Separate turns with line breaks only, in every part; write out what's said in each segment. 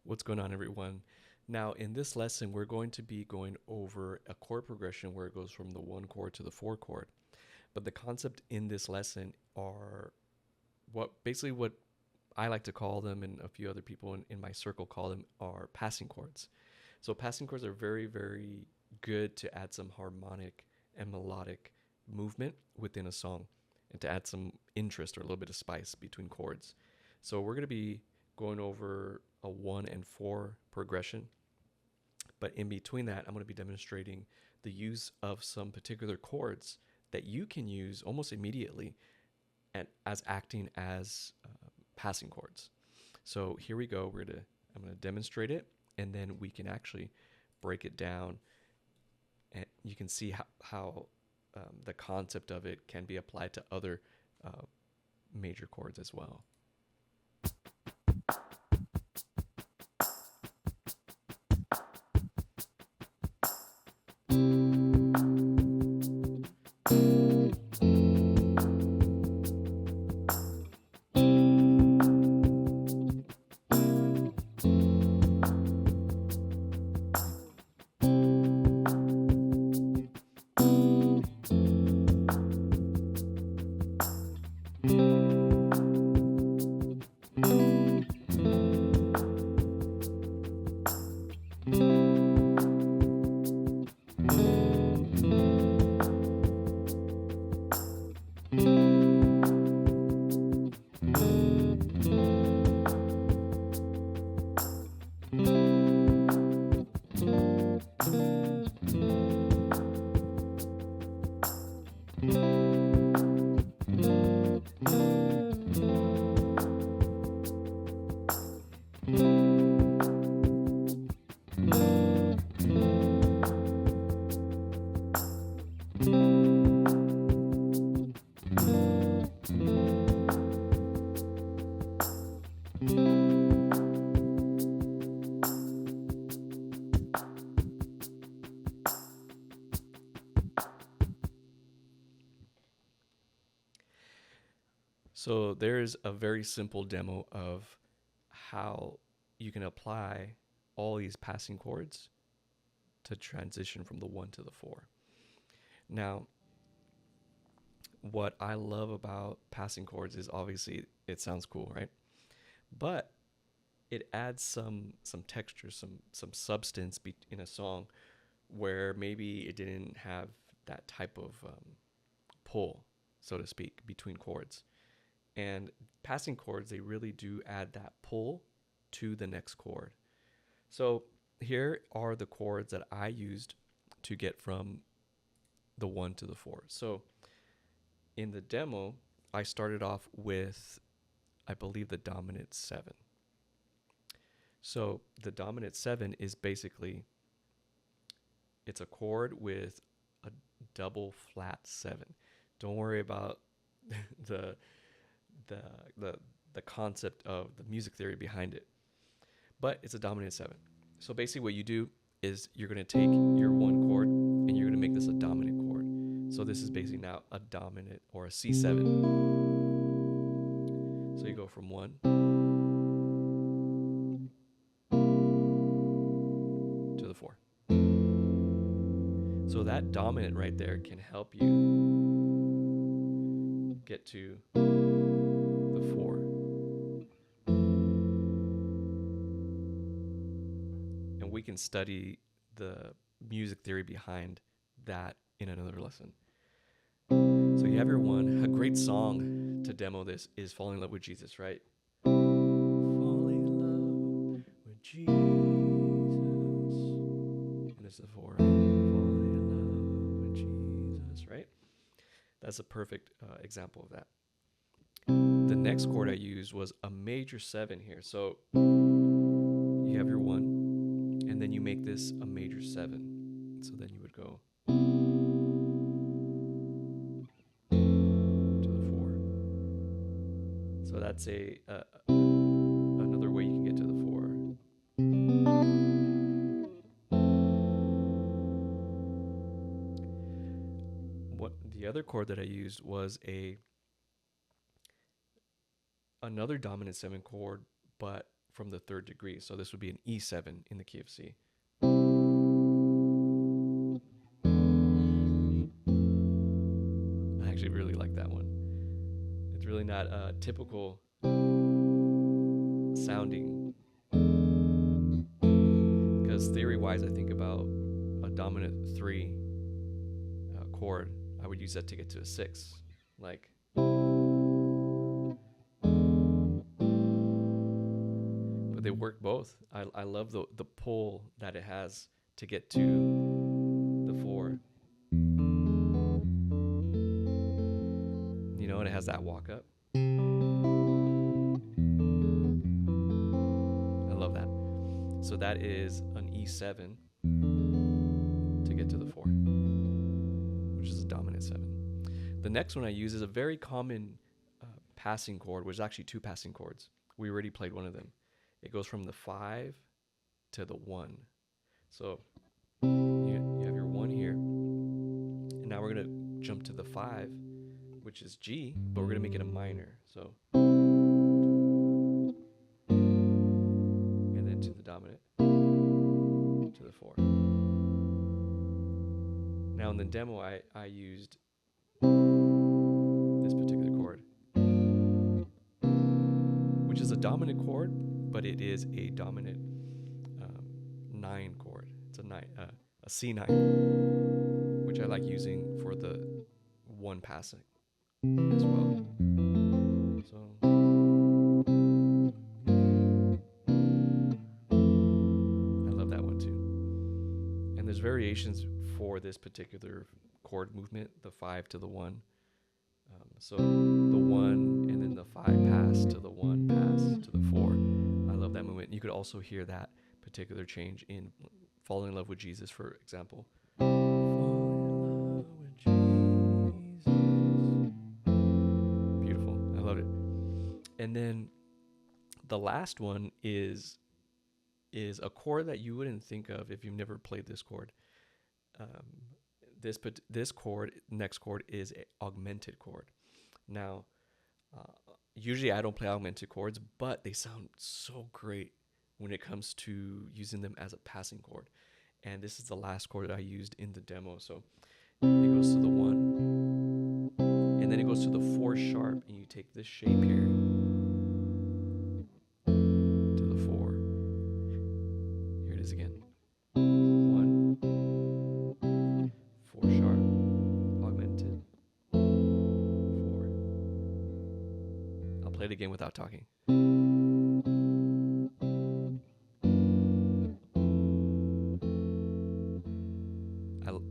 What's going on, everyone? Now, in this lesson, we're going to be going over a chord progression where it goes from the 1 chord to the 4 chord. But the concept in this lesson are what I like to call them, and a few other people in my circle call them, are passing chords. So passing chords are very, very good to add some harmonic and melodic movement within a song and to add some interest or a little bit of spice between chords. So we're going to be going over a 1 and 4 progression. But in between that, I'm going to be demonstrating the use of some particular chords that you can use almost immediately and as acting as passing chords. So here we go. I'm going to demonstrate it, and then we can actually break it down, and you can see how the concept of it can be applied to other major chords as well. So there's a very simple demo of how you can apply all these passing chords to transition from the 1 to the 4. Now, what I love about passing chords is obviously it sounds cool, right? But it adds some texture, some substance in a song where maybe it didn't have that type of pull, so to speak, between chords. And passing chords, they really do add that pull to the next chord. So here are the chords that I used to get from the 1 to the 4. So in the demo, I started off with, I believe, the dominant 7. So the dominant 7 is basically, it's a chord with a double flat 7. Don't worry about the concept of the music theory behind it, but it's a dominant 7. So basically what you do is you're going to take your 1 chord and you're going to make this a dominant chord. So this is basically now a dominant or a C7. So you go from 1 to the 4. So that dominant right there can help you get to the 4. And we can study the music theory behind that in another lesson. So you have your 1. A great song to demo this is Falling in Love with Jesus, right? Falling in love with Jesus. And it's the 4, right? Falling in love with Jesus, right? That's a perfect example of that. The next chord I used was a major 7 here. So you have your 1, and then you make this a major 7. So then you would go to the 4. So that's another way you can get to the 4. What the other chord that I used was another dominant 7 chord, but from the third degree. So this would be an E7 in the key of C. I actually really like that one. It's really not typical sounding, because theory-wise, I think about a dominant 3 chord. I would use that to get to a 6, like. But they work both. I love the pull that it has to get to the 4. You know, and it has that walk up. I love that. So that is an E7 to get to the 4, which is a dominant 7. The next one I use is a very common passing chord, which is actually 2 passing chords. We already played one of them. It goes from the 5 to the 1. So you have your 1 here, and now we're going to jump to the 5, which is G, but we're going to make it a minor. So, and then to the dominant, to the 4. Now in the demo, I used this particular chord, which is a dominant chord, but it is a dominant 9 chord. It's a C9, which I like using for the 1 passing as well. So I love that one too. And there's variations for this particular chord movement, the 5 to the 1. So the 1 and then the 5 pass to the 1 pass to the 4. I love that movement. You could also hear that particular change in Falling in Love with Jesus, for example. Fall in love with Jesus. Beautiful. I love it. And then the last one is a chord that you wouldn't think of if you've never played this chord. This chord, next chord, is an augmented chord. Now, usually I don't play augmented chords, but they sound so great when it comes to using them as a passing chord. And this is the last chord that I used in the demo. So it goes to the 1, and then it goes to the 4 sharp, and you take this shape here to the 4. Here it is again. 1, 4 sharp, augmented, 4. I'll play it again without talking.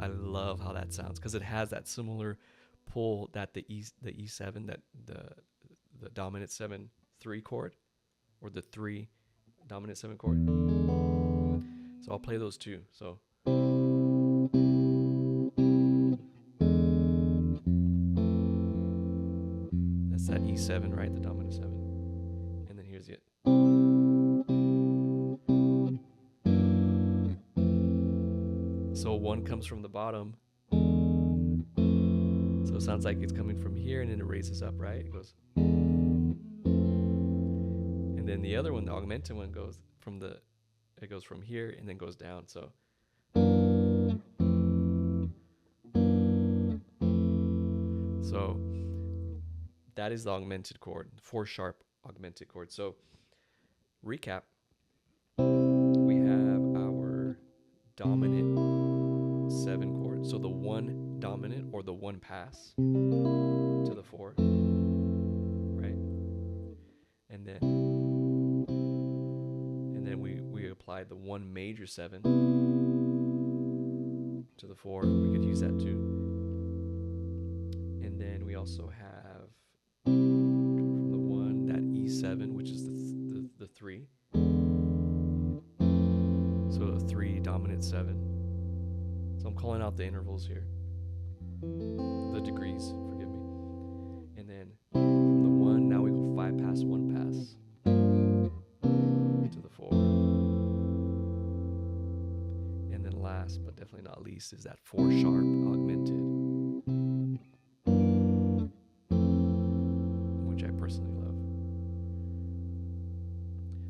I love how that sounds, because it has that similar pull that the E7, that the dominant 7/3 chord, or the 3 dominant 7 chord. So I'll play those two. So that's that E7, right? The dominant 7. And then here's it. So 1 comes from the bottom. So it sounds like it's coming from here, and then it raises up, right? It goes. And then the other one, the augmented one, goes from here and then goes down. So that is the augmented chord, 4 sharp augmented chord. So recap, we have our dominant 7 chord. So the 1 dominant, or the 1 pass to the 4, right? And then we applied the 1 major 7 to the 4. We could use that too. And then we also have from the 1 that E7, which is the 3. So a 3 dominant 7. So I'm calling out the intervals here, the degrees, forgive me. And then from the 1, now we go 5 pass, 1 pass to the 4. And then last but definitely not least is that 4 sharp augmented, which I personally love.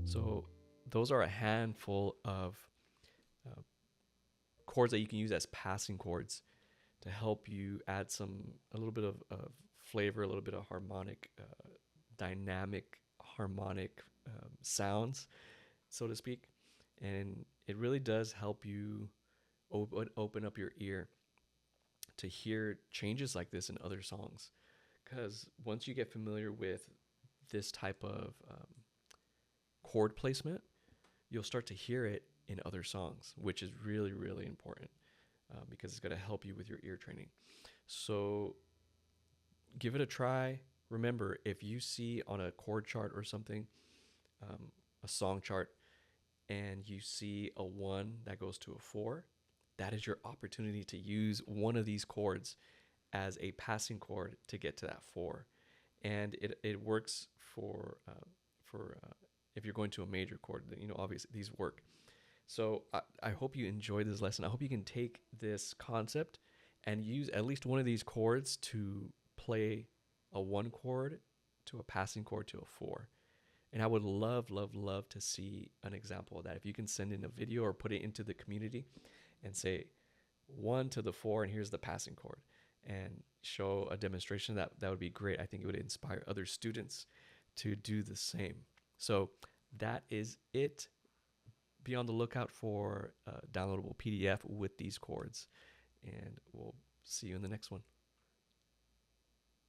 So those are a handful of uh, chords that you can use as passing chords to help you add a little bit of flavor, a little bit of harmonic, dynamic harmonic sounds, so to speak. And it really does help you open up your ear to hear changes like this in other songs. Because once you get familiar with this type of chord placement, you'll start to hear it in other songs, which is really, really important because it's going to help you with your ear training. So give it a try. Remember, if you see on a chord chart or something, a song chart, and you see a 1 that goes to a 4, that is your opportunity to use one of these chords as a passing chord to get to that 4. And it works for if you're going to a major chord, then, obviously these work. So I hope you enjoyed this lesson. I hope you can take this concept and use at least one of these chords to play a 1 chord to a passing chord to a 4. And I would love, love, love to see an example of that. If you can send in a video or put it into the community and say 1 to the 4, and here's the passing chord, and show a demonstration, that would be great. I think it would inspire other students to do the same. So that is it. Be on the lookout for a downloadable PDF with these chords, and we'll see you in the next one.